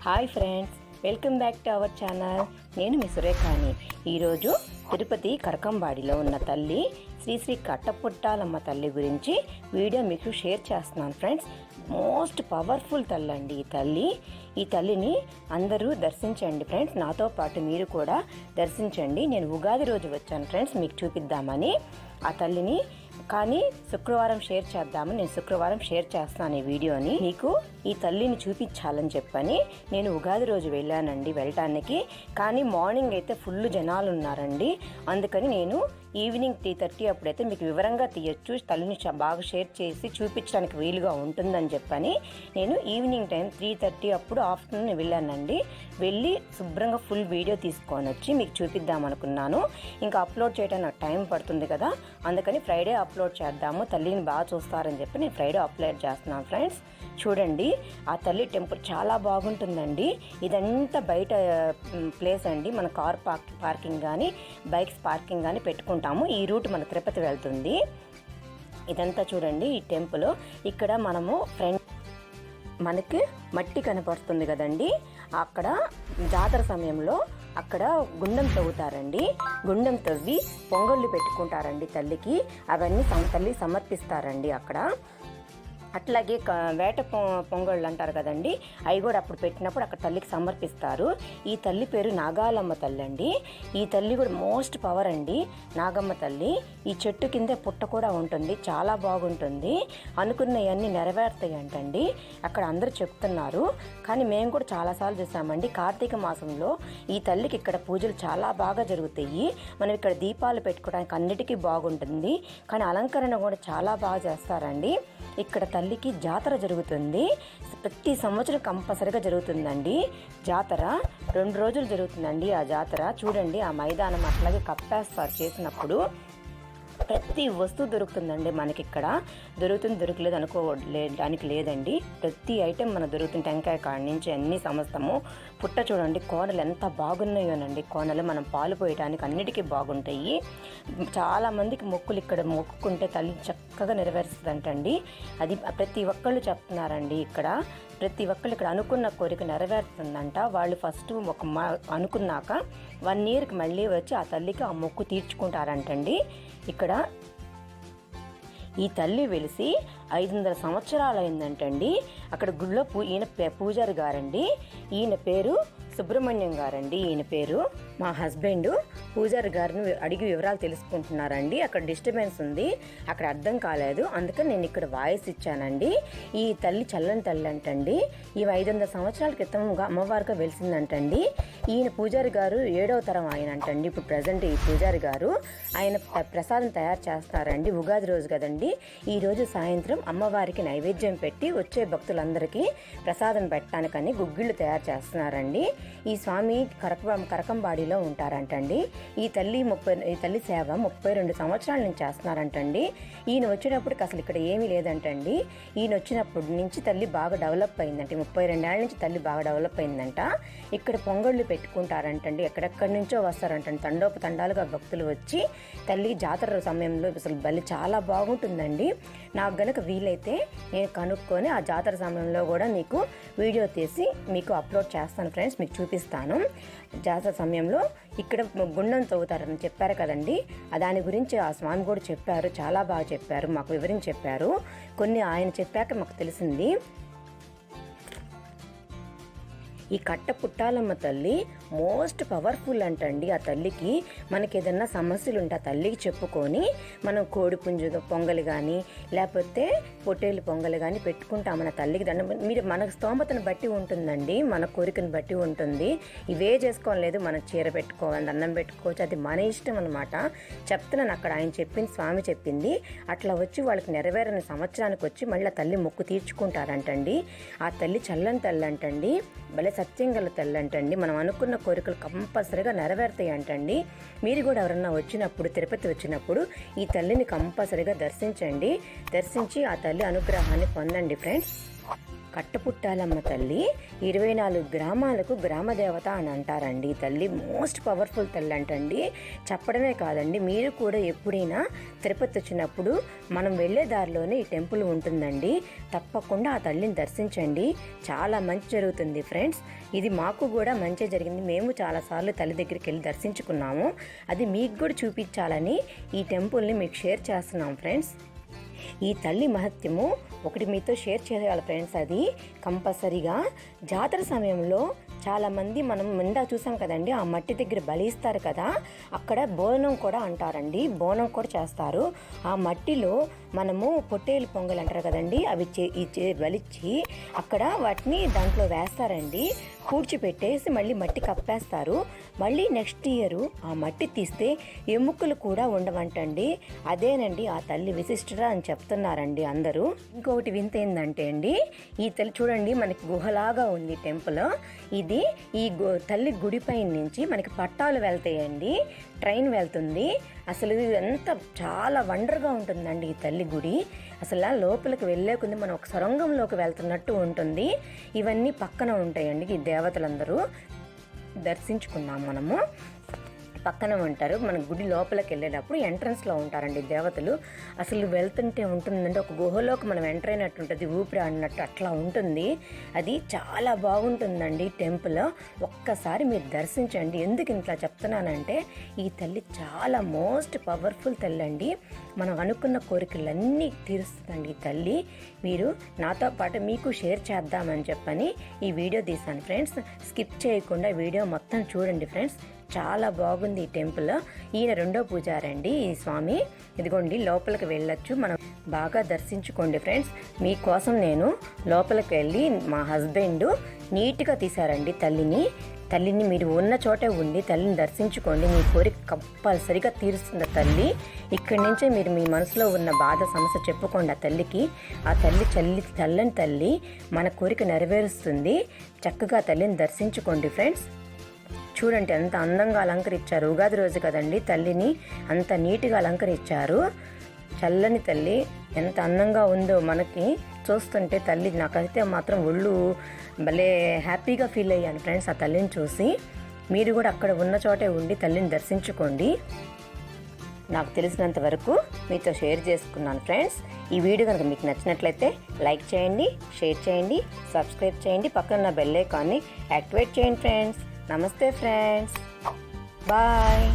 Hi friends, welcome back to our channel. నేను మీ సురేఖాని. ఈరోజు తిరుపతి కరకంబాడిలో ఉన్న తల్లి శ్రీ శ్రీ కట్టపుట్టాలమ్మ తల్లి గురించి వీడియో మీకు షేర్ చేస్తున్నాను ఫ్రెండ్స్. మోస్ట్ పవర్ఫుల్ తల్లి అండి ఈ తల్లిని అందరూ దర్శించండి ఫ్రెండ్స్. నాతో పాటు మీరు కూడా దర్శించండి. నేను ఉగాది రోజు వచ్చాను ఫ్రెండ్స్ మీకు చూపిద్దామని ఆ తల్లిని. కానీ శుక్రవారం షేర్ చేద్దామని నేను శుక్రవారం షేర్ చేస్తాను ఈ వీడియోని. మీకు ఈ తల్లిని చూపించాలని చెప్పని నేను ఉగాది రోజు వెళ్ళటానికి. కానీ మార్నింగ్ అయితే ఫుల్ జనాలు ఉన్నారండి. అందుకని నేను ఈవినింగ్ 3:30 అప్పుడైతే మీకు వివరంగా తీయచ్చు, తల్లిని బాగా షేర్ చేసి చూపించడానికి వీలుగా ఉంటుందని చెప్పని నేను ఈవినింగ్ టైం 3:30 అప్పుడు ఆఫ్టర్నూన్ వెళ్ళానండి. వెళ్ళి శుభ్రంగా ఫుల్ వీడియో తీసుకొని వచ్చి మీకు చూపిద్దామనుకున్నాను. ఇంకా అప్లోడ్ చేయడానికి నాకు టైం పడుతుంది కదా, అందుకని ఫ్రైడే అప్లోడ్ చేద్దాము, తల్లిని బాగా చూస్తారని చెప్పి నేను ఫ్రైడే అప్లోడ్ చేస్తున్నాను ఫ్రెండ్స్. చూడండి, ఆ తల్లి టెంపుల్ చాలా బాగుంటుందండి. ఇదంతా బయట ప్లేస్ అండి. మన కార్ పార్కింగ్ కానీ బైక్స్ పార్కింగ్ కానీ పెట్టుకుంటాము. ఈ రూట్ మన తిరుపతి వెళ్తుంది. ఇదంతా చూడండి ఈ టెంపుల్. ఇక్కడ మనకి మట్టి కనపడుతుంది కదండి. అక్కడ జాతర సమయంలో అక్కడ గుండం తవ్వుతారండి. గుండం తవ్వి పొంగళ్ళు పెట్టుకుంటారండి తల్లికి. అవన్నీ తల్లి సమర్పిస్తారండి అక్కడ. అట్లాగే వేట పొంగళ్ళు అంటారు కదండి, అవి కూడా అప్పుడు పెట్టినప్పుడు అక్కడ తల్లికి సమర్పిస్తారు. ఈ తల్లి పేరు నాగాలమ్మ తల్లి అండి. ఈ తల్లి కూడా మోస్ట్ పవర్ అండి, నాగమ్మ తల్లి. ఈ చెట్టు కిందే పుట్ట కూడా ఉంటుంది, చాలా బాగుంటుంది. అనుకున్నవన్నీ నెరవేరుతాయి అంటండి అక్కడ అందరూ చెప్తున్నారు. కానీ మేము కూడా చాలాసార్లు చూసామండి. కార్తీక మాసంలో ఈ తల్లికి ఇక్కడ పూజలు చాలా బాగా జరుగుతాయి. మనం ఇక్కడ దీపాలు పెట్టుకోవడానికి అన్నిటికీ బాగుంటుంది. కానీ అలంకరణ కూడా చాలా బాగా చేస్తారండి. ఇక్కడ తల్లికి జాతర జరుగుతుంది. ప్రతి సంవత్సరం కంపల్సరిగా జరుగుతుందండి జాతర. 2 రోజులు జరుగుతుందండి ఆ జాతర. చూడండి, ఆ మైదానం అట్లాగే కప్పేస్తారు చేసినప్పుడు. ప్రతి వస్తువు దొరుకుతుందండి మనకి ఇక్కడ. దొరకలేదు అనుకోవడానికి లేదండి. ప్రతి ఐటెం మనకు దొరుకుతుంది. టెంకాయ కాడ నుంచి అన్ని సమస్తము. పుట్ట చూడండి, కోనలు ఎంత బాగున్నాయోనండి. కోనలు మనం పాలు పోయడానికి అన్నిటికీ బాగుంటాయి. చాలామందికి మొక్కులు ఇక్కడ మొక్కుకుంటే తల్లి చక్కగా నెరవేరుస్తుందంటండి. అది ప్రతి ఒక్కళ్ళు చెప్తున్నారండి ఇక్కడ. ప్రతి ఒక్కళ్ళు ఇక్కడ అనుకున్న కోరిక నెరవేరుతుందంట. వాళ్ళు ఫస్ట్ అనుకున్నాక 1 ఇయర్కి మళ్ళీ వచ్చి ఆ తల్లికి ఆ మొక్కు తీర్చుకుంటారంటండి. ఇక్కడ ఈ తల్లి వెలిసి 500 సంవత్సరాలు అయిందంటండి. అక్కడ గుళ్ళో ఈయన పూజారి గారండి. ఈయన పేరు సుబ్రహ్మణ్యం గారండి. ఈయన పేరు మా హస్బెండ్ పూజారి గారిని అడిగి వివరాలు తెలుసుకుంటున్నారండి. అక్కడ డిస్టర్బెన్స్ ఉంది, అక్కడ అర్థం కాలేదు, అందుకని నేను ఇక్కడ వాయిస్ ఇచ్చానండి. ఈ తల్లి చల్లని తల్లి అంటండి. ఈ 500 సంవత్సరాల క్రితం అమ్మవారిగా వెలిసిందంటండి. ఈయన పూజారి గారు 7వ తరం ఆయన అంటండి. ఇప్పుడు ప్రజెంట్ ఈ పూజారి గారు ఆయన ప్రసాదం తయారు చేస్తారండి. ఉగాది రోజు కదండి. ఈ రోజు సాయంత్రం అమ్మవారికి నైవేద్యం పెట్టి వచ్చే భక్తులందరికీ ప్రసాదం పెట్టడానికని గుగ్గిళ్ళు తయారు చేస్తున్నారండి. ఈ స్వామి కరకంబాడిలో ఉంటారంటండి. ఈ తల్లి సేవ 32 సంవత్సరాల నుంచి చేస్తున్నారంటండి. ఈయన వచ్చేటప్పటికి అసలు ఇక్కడ ఏమీ లేదంటండి. ఈయన వచ్చినప్పటి నుంచి తల్లి బాగా డెవలప్ అయిందంటే 32 ఏళ్ళ నుంచి తల్లి బాగా డెవలప్ అయిందంట. ఇక్కడ పొంగళ్ళు పెట్టుకుంటారంటండి. ఎక్కడెక్కడి నుంచో వస్తారంటండి. తండాలుగా భక్తులు వచ్చి తల్లి జాతర సమయంలో అసలు బలి చాలా బాగుంటుందండి. నాకు గనక వీలైతే నేను కనుక్కొని ఆ జాతర సమయంలో కూడా మీకు వీడియో తీసి మీకు అప్లోడ్ చేస్తాను ఫ్రెండ్స్, మీకు చూపిస్తాను. జాతర సమయంలో ఇక్కడ గుండం తవ్వుతారని చెప్పారు కదండి, దాని గురించి ఆ స్వామి కూడా చెప్పారు. చాలా బాగా చెప్పారు, మాకు వివరించి చెప్పారు. కొన్ని ఆయన చెప్పాక మాకు తెలిసింది. ఈ కట్టపుట్టాలమ్మ తల్లి మోస్ట్ పవర్ఫుల్ అంటండి. ఆ తల్లికి మనకి ఏదన్నా సమస్యలు ఉంటే ఆ తల్లికి చెప్పుకొని మనం కోడి పుంజు పొంగలి కానీ లేకపోతే పొట్టేలు పొంగలి కానీ పెట్టుకుంటాం. మన తల్లికి దండం మీరు మనకు స్తోమతను బట్టి ఉంటుందండి, మన కోరికను బట్టి ఉంటుంది. ఇవే చేసుకోలేదు, మనం చీర పెట్టుకోవాలి, దండం పెట్టుకోవచ్చు, అది మన ఇష్టం అనమాట. చెప్తున్నాను, అక్కడ ఆయన చెప్పింది, స్వామి చెప్పింది. అట్లా వచ్చి వాళ్ళకి నెరవేరని సంవత్సరానికి వచ్చి మళ్ళీ తల్లి మొక్కు తీర్చుకుంటారంటండి. ఆ తల్లి చల్లని తల్లి అంటండి, భలే సత్యం గల తల్లి అంటండి. మనం అనుకున్న కోరికలు కంపల్సరీగా నెరవేరుతాయి అంటండి. మీరు కూడా ఎవరన్నా వచ్చినప్పుడు, తిరుపతి వచ్చినప్పుడు ఈ తల్లిని కంపల్సరీగా దర్శించండి. దర్శించి ఆ తల్లి అనుగ్రహాన్ని పొందండి ఫ్రెండ్స్. కట్టపుట్టాలమ్మ తల్లి 24 గ్రామాలకు గ్రామదేవత అని అంటారండి. ఈ తల్లి మోస్ట్ పవర్ఫుల్ తల్లి అంటండి. చెప్పడమే కాదండి, మీరు కూడా ఎప్పుడైనా తిరుపతి వచ్చినప్పుడు మనం వెళ్ళే దారిలోనే ఈ టెంపుల్ ఉంటుందండి. తప్పకుండా ఆ తల్లిని దర్శించండి, చాలా మంచి జరుగుతుంది ఫ్రెండ్స్. ఇది మాకు కూడా మంచి జరిగింది. మేము చాలాసార్లు తల్లి దగ్గరికి వెళ్ళి దర్శించుకున్నాము. అది మీకు కూడా చూపించాలని ఈ టెంపుల్ని మీకు షేర్ చేస్తున్నాం ఫ్రెండ్స్. ఈ తల్లి మహత్యము ఒకటి మీతో షేర్ చేయాలి ఫ్రెండ్స్. అది కంపల్సరీగా జాతర సమయంలో చాలామంది మనం ముందా చూసాం కదండి, ఆ మట్టి దగ్గర బలిస్తారు కదా, అక్కడ బోనం కూడా అంటారండి, బోనం కూడా చేస్తారు. ఆ మట్టిలో మనము పొట్టేలు పొంగల్ అంటారు కదండి, అవి బలిచ్చి అక్కడ వాటిని దాంట్లో వేస్తారండి. పూడ్చిపెట్టేసి మళ్ళీ మట్టి కప్పేస్తారు. మళ్ళీ నెక్స్ట్ ఇయర్ ఆ మట్టి తీస్తే ఎముకలు కూడా ఉండవంటండి. అదేనండి ఆ తల్లి విశిష్టత అని చెప్తున్నారండి అందరూ. ఇంకొకటి వింత ఏంటంటే అండి, ఈ తల్లి చూడండి మనకి గుహలాగా ఉంది టెంపుల్. ఇది ఈ తల్లి గుడిపై నుంచి మనకి పట్టాలు వెళ్తాయండి, ట్రైన్ వెళ్తుంది. అసలు ఎంత చాలా వండర్గా ఉంటుందండి ఈ తల్లి గుడి. అసలు లోపలికి వెళ్ళే కొద్ది మనం ఒక సొరంగంలోకి వెళ్తున్నట్టు ఉంటుంది. ఇవన్నీ పక్కన ఉంటాయండి. ఈ దేవతలందరూ దర్శించుకున్నాం మనము. పక్కన ఉంటారు. మన గుడి లోపలికి వెళ్ళేటప్పుడు ఎంట్రన్స్లో ఉంటారండి దేవతలు. అసలు వెళ్తుంటే ఉంటుందంటే ఒక గుహలోకి మనం ఎంటర్ అయినట్టు ఉంటుంది, ఊపిరి ఆడినట్టు అట్లా ఉంటుంది. అది చాలా బాగుంటుందండి టెంపుల్. ఒక్కసారి మీరు దర్శించండి. ఎందుకు ఇంట్లో చెప్తున్నానంటే ఈ తల్లి చాలా మోస్ట్ పవర్ఫుల్ తల్లి అండి. మనం అనుకున్న కోరికలన్నీ తీరుస్తుందండి ఈ తల్లి. మీరు నాతో పాటు మీకు షేర్ చేద్దామని చెప్పని ఈ వీడియో తీశాను ఫ్రెండ్స్. స్కిప్ చేయకుండా వీడియో మొత్తం చూడండి ఫ్రెండ్స్. చాలా బాగుంది ఈ టెంపుల్. ఈయన రెండో పూజారండి ఈ స్వామి. ఇదిగోండి లోపలికి వెళ్ళొచ్చు, మనం బాగా దర్శించుకోండి ఫ్రెండ్స్. మీకోసం నేను లోపలికి వెళ్ళి మా హస్బెండ్ నీట్గా తీశారండి తల్లిని మీరు ఉన్న చోటే ఉండి తల్లిని దర్శించుకోండి. మీ కోరిక కంపల్సరిగా తీరుస్తుంది తల్లి. ఇక్కడి నుంచే మీరు మీ మనసులో ఉన్న బాధ సమస్య చెప్పుకోండి ఆ తల్లికి. ఆ తల్లి చల్లని తల్లి మన కోరిక నెరవేరుస్తుంది. చక్కగా తల్లిని దర్శించుకోండి ఫ్రెండ్స్. చూడండి ఎంత అందంగా అలంకరించారు. ఉగాది రోజు కదండి, తల్లిని అంత నీట్గా అలంకరించారు. చల్లని తల్లి ఎంత అందంగా ఉందో మనకి చూస్తుంటే తల్లి నాకైతే మాత్రం ఒళ్ళు భలే హ్యాపీగా ఫీల్ అయ్యాను ఫ్రెండ్స్ ఆ తల్లిని చూసి. మీరు కూడా అక్కడ ఉన్న చోటే ఉండి తల్లిని దర్శించుకోండి. నాకు తెలిసినంత వరకు మీతో షేర్ చేసుకున్నాను ఫ్రెండ్స్. ఈ వీడియో కనుక మీకు నచ్చినట్లయితే లైక్ చేయండి, షేర్ చేయండి, సబ్స్క్రైబ్ చేయండి, పక్కన బెల్ ఐకాన్ని యాక్టివేట్ చేయండి ఫ్రెండ్స్. నమస్తే ఫ్రెండ్స్, బాయ్.